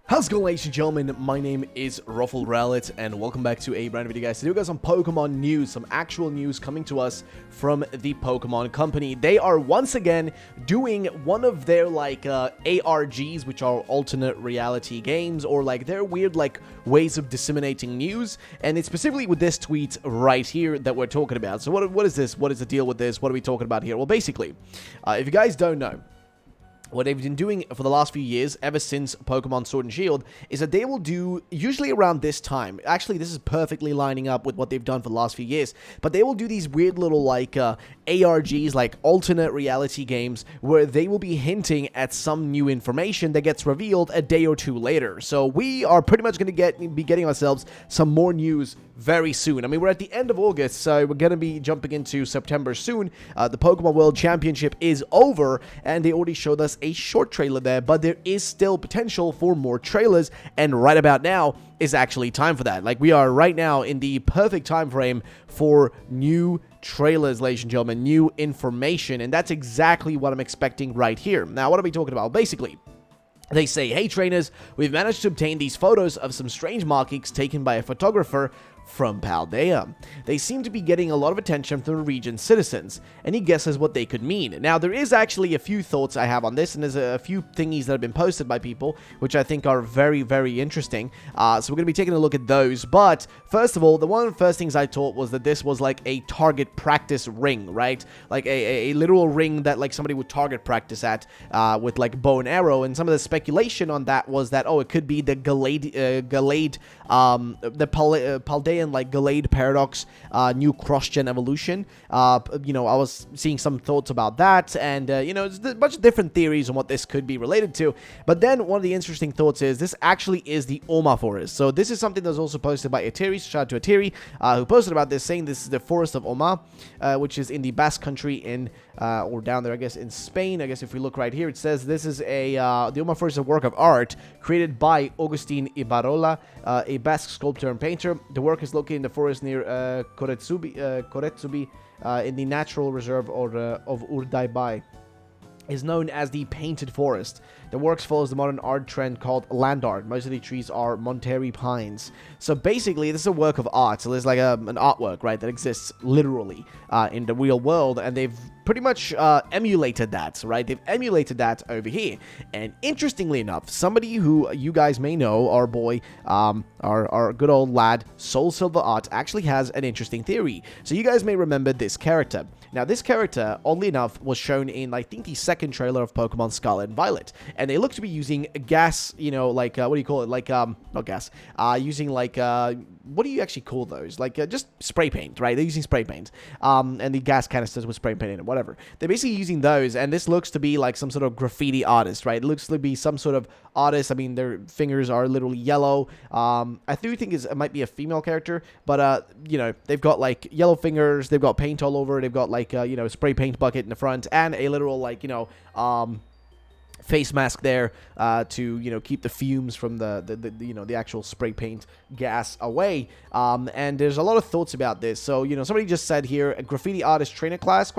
How's it going, ladies and gentlemen? My name is RUFFLEDLIVE, and welcome back to a brand new video, guys. Today we got some Pokemon news, some actual news coming to us from the Pokemon Company. They are once again doing one of their ARGs, which are alternate reality games, or their weird ways of disseminating news. And it's specifically with this tweet right here that we're talking about. So what is this? What is the deal with this? What are we talking about here? Well, basically, if you guys don't know, what they've been doing for the last few years, ever since Pokemon Sword and Shield, is that they will do, usually around this time, actually this is perfectly lining up with what they've done for the last few years, but they will do these weird little ARGs, alternate reality games, where they will be hinting at some new information that gets revealed a day or two later. So we are pretty much going to be getting ourselves some more news very soon. I mean, we're at the end of August, so we're going to be jumping into September soon. The Pokemon World Championship is over, and they already showed us a short trailer there, but there is still potential for more trailers, and right about now is actually time for that. We are right now in the perfect time frame for new trailers, ladies and gentlemen, new information, and that's exactly what I'm expecting right here. Now, what are we talking about? Basically, they say, hey trainers, we've managed to obtain these photos of some strange markings taken by a photographer from Paldea. They seem to be getting a lot of attention from the region's citizens. Any guesses what they could mean? Now, there is actually a few thoughts I have on this, and there's a few thingies that have been posted by people, which I think are very, very interesting. So we're going to be taking a look at those. But first of all, one of the first things I thought was that this was like a target practice ring, right? Like a literal ring that like somebody would target practice at with like bow and arrow. And some of the speculation on that was that, oh, it could be the Gallade Paldean Gallade Paradox new cross-gen evolution. I was seeing some thoughts about that, and there's a bunch of different theories on what this could be related to. But then one of the interesting thoughts is this actually is the Oma Forest. So this is something that was also posted by Atiri. Shout out to Atiri, who posted about this, saying this is the Forest of Oma, which is in the Basque Country in or down there, I guess, in Spain. I guess if we look right here, it says this is the Oma Forest is a work of art created by Agustin Ibarola, a Basque sculptor and painter. The work is located in the forest near Koretsubi in the natural reserve of Urdaibai. Is known as the Painted Forest. The works follows the modern art trend called land art. Most of the trees are Monterey pines. So basically, this is a work of art. So there's like an artwork, right, that exists literally in the real world, and they've pretty much emulated that, right? They've emulated that over here. And interestingly enough, somebody who you guys may know, our boy, our good old lad, Soul Silver Art, actually has an interesting theory. So you guys may remember this character. Now, this character, oddly enough, was shown in, I think, the second trailer of Pokemon Scarlet and Violet. And they look to be using gas, what do you call it? Not gas. Using, what do you actually call those? Just spray paint, right? They're using spray paint. And the gas canisters with spray paint in it, whatever. They're basically using those, and this looks to be like some sort of graffiti artist, right? It looks to be some sort of artist. I mean, their fingers are literally yellow. I do think it might be a female character, but, they've got, yellow fingers. They've got paint all over. They've got, a spray paint bucket in the front, and a literal, face mask there to keep the fumes from the actual spray paint gas away. And there's a lot of thoughts about this. So somebody just said here, a graffiti artist trainer class ?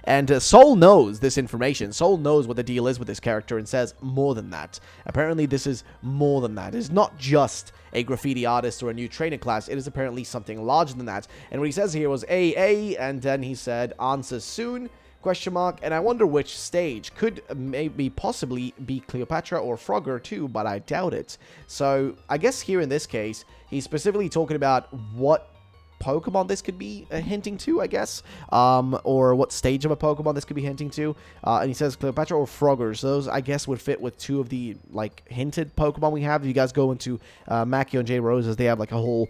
And Soul knows this information. Soul knows what the deal is with this character and says more than that. Apparently this is more than that. It's not just a graffiti artist or a new trainer class. It is apparently something larger than that. And what he says here was AA, and then he said answer soon ? And I wonder which stage. Could maybe possibly be Cleopatra or Frogger too, but I doubt it. So I guess here in this case, he's specifically talking about what Pokemon this could be hinting to, I guess, or what stage of a Pokemon this could be hinting to, and he says Cleopatra or Froggers. Those, I guess, would fit with two of the, hinted Pokemon we have. If you guys go into Mackie and J Roses, they have, a whole,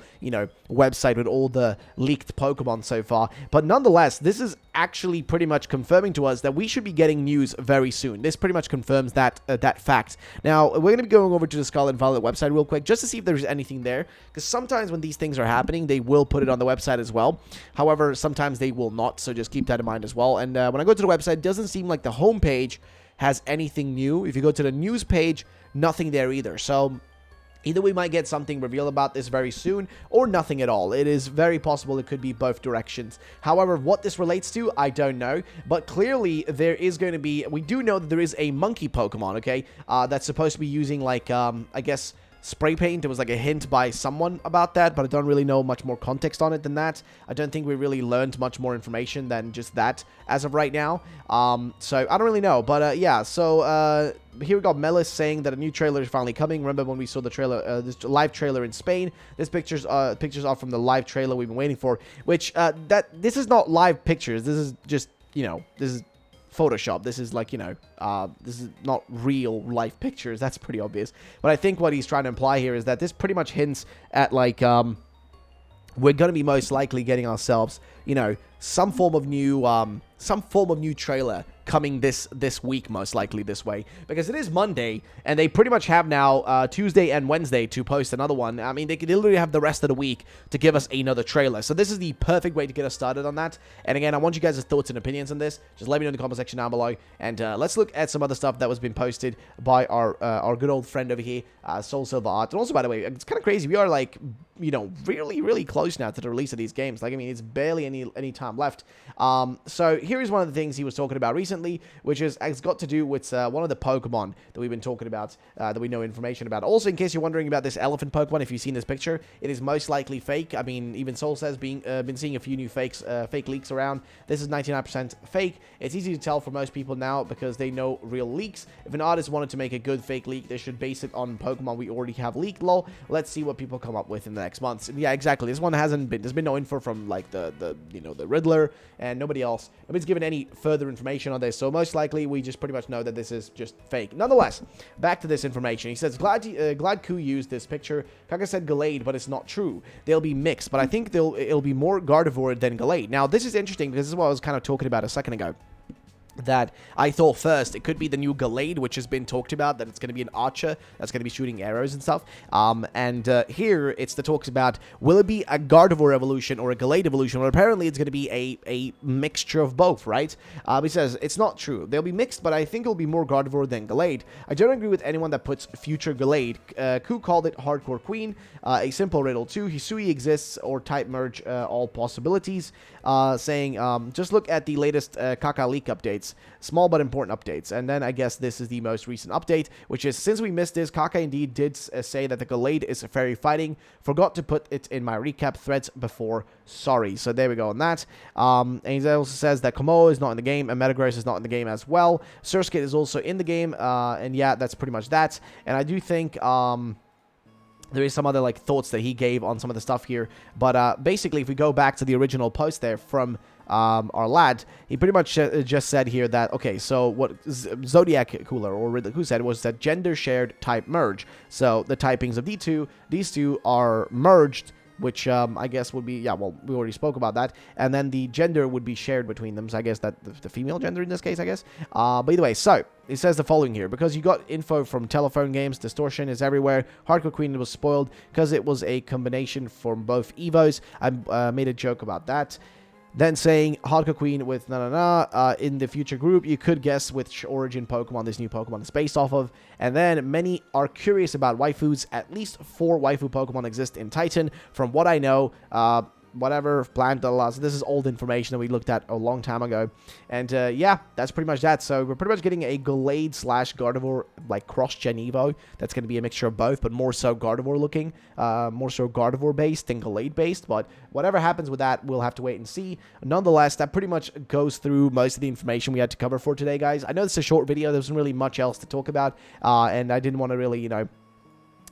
website with all the leaked Pokemon so far, but nonetheless, this is actually pretty much confirming to us that we should be getting news very soon. This pretty much confirms that fact. Now, we're going to be going over to the Scarlet and Violet website real quick, just to see if there's anything there, because sometimes when these things are happening, they will put it on the website as well. However, sometimes they will not, so just keep that in mind as well. And when I go to the website, it doesn't seem like the homepage has anything new. If you go to the news page, nothing there either. So Either we might get something revealed about this very soon, or nothing at all. It is very possible it could be both directions. However, what this relates to, I don't know. But clearly, there is going to be... We do know that there is a monkey Pokemon, okay? That's supposed to be using, like, I guess... spray paint. There was like a hint by someone about that, but I don't really know much more context on it than that. I don't think we really learned much more information than just that as of right now. So I don't really know, but yeah, so here we got Melis saying that a new trailer is finally coming. Remember when we saw the trailer, this live trailer in Spain? This pictures are from the live trailer we've been waiting for, which this is not live pictures. This is just, you know, this is Photoshop. This is like, you know, this is not real life pictures. That's pretty obvious. But I think what he's trying to imply here is that this pretty much hints at, like, we're going to be most likely getting ourselves, you know, some form of new trailer coming this week, most likely this way, because it is Monday, and they pretty much have now Tuesday and Wednesday to post another one. I mean, they could literally have the rest of the week to give us another trailer, so this is the perfect way to get us started on that. And again, I want you guys' thoughts and opinions on this. Just let me know in the comment section down below, and let's look at some other stuff that was been posted by our good old friend over here, Soul Silver Art. And also, by the way, it's kind of crazy, we are like, you know, really close now to the release of these games. Like, I mean, it's barely any time left. So here is one of the things he was talking about recently, which has got to do with one of the Pokemon that we've been talking about, that we know information about. Also, in case you're wondering about this elephant Pokemon, if you've seen this picture, it is most likely fake. I mean, even Soul says been seeing a few new fake leaks around. This is 99% fake. It's easy to tell for most people now because they know real leaks. If an artist wanted to make a good fake leak, they should base it on Pokemon we already have leaked. Lol. Let's see what people come up with in the next months. And yeah, exactly. This one hasn't been. There's been no info from like the you know, the Riddler and nobody else. Nobody's given any further information on this, so most likely we just pretty much know that this is just fake. Nonetheless, back to this information. He says, glad Ku used this picture. Kaka said Gallade, but it's not true. They'll be mixed, but I think it'll be more Gardevoir than Gallade. Now, this is interesting because this is what I was kind of talking about a second ago. That I thought first it could be the new Gallade, which has been talked about, that it's going to be an archer that's going to be shooting arrows and stuff. Here it's the talks about, will it be a Gardevoir evolution or a Gallade evolution? Well, apparently it's going to be a mixture of both, right? He says it's not true. They'll be mixed, but I think it'll be more Gardevoir than Gallade. I don't agree with anyone that puts future Gallade. Ku called it Hardcore Queen. A simple riddle too. Hisui exists or type merge all possibilities. Saying just look at the latest Kaka leak updates. Small but important updates. And then I guess this is the most recent update, which is, since we missed this, Kaka indeed did say that the Gallade is fairy fighting. Forgot to put it in my recap threads before. Sorry. So there we go on that. And he also says that Komodo is not in the game, and Metagross is not in the game as well. Surskit is also in the game, and yeah, that's pretty much that. And I do think there is some other like thoughts that he gave on some of the stuff here, but basically, if we go back to the original post there from our lad, he pretty much just said here that, okay, so what Zodiac Cooler or Ridley who said was that gender shared type merge. So the typings of these two are merged, which I guess would be, yeah, well, we already spoke about that. And then the gender would be shared between them. So I guess that the female gender in this case, I guess. But either way, so it says the following here. Because you got info from telephone games, distortion is everywhere. Hardcore Queen was spoiled because it was a combination from both Evos. I made a joke about that. Then saying Hardcore Queen with in the future group, you could guess which origin Pokemon this new Pokemon is based off of. And then many are curious about waifus. At least 4 waifu Pokemon exist in Titan. From what I know, whatever, plant, so this is old information that we looked at a long time ago. And yeah, that's pretty much that. So we're pretty much getting a Gallade / Gardevoir, like cross-gen Evo. That's going to be a mixture of both, but more so Gardevoir looking, more so Gardevoir based than Gallade based. But whatever happens with that, we'll have to wait and see. Nonetheless, that pretty much goes through most of the information we had to cover for today, guys. I know this is a short video. There wasn't really much else to talk about, and I didn't want to really, you know,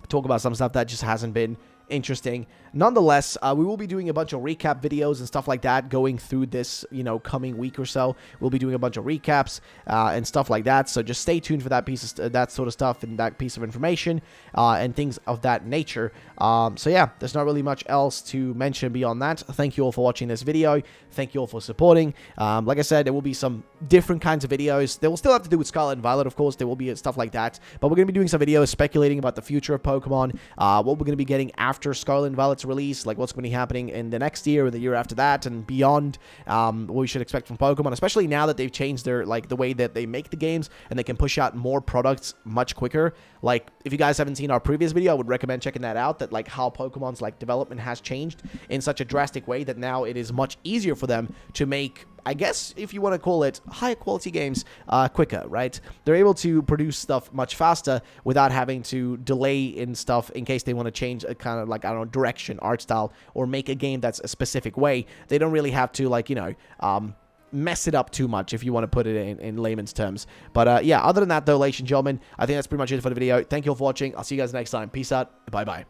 talk about some stuff that just hasn't been interesting. Nonetheless, we will be doing a bunch of recap videos and stuff like that going through this, you know, coming week or so. We'll be doing a bunch of recaps and stuff like that. So just stay tuned for that piece of that sort of stuff and that piece of information and things of that nature. So yeah, there's not really much else to mention beyond that. Thank you all for watching this video. Thank you all for supporting. Like I said, there will be some different kinds of videos. They will still have to do with Scarlet and Violet, of course. There will be stuff like that. But we're going to be doing some videos speculating about the future of Pokemon, what we're going to be getting after after Scarlet and Violet's release, like what's going to be happening in the next year or the year after that and beyond, what we should expect from Pokemon, especially now that they've changed their, like, the way that they make the games and they can push out more products much quicker. Like, if you guys haven't seen our previous video, I would recommend checking that out, that, like, how Pokemon's, like, development has changed in such a drastic way that now it is much easier for them to make, I guess, if you want to call it, high-quality games quicker, right? They're able to produce stuff much faster without having to delay in stuff in case they want to change a kind of, like, I don't know, direction, art style, or make a game that's a specific way. They don't really have to, like, you know, mess it up too much, if you want to put it in layman's terms. But yeah, other than that, though, ladies and gentlemen, I think that's pretty much it for the video. Thank you all for watching. I'll see you guys next time. Peace out. Bye-bye.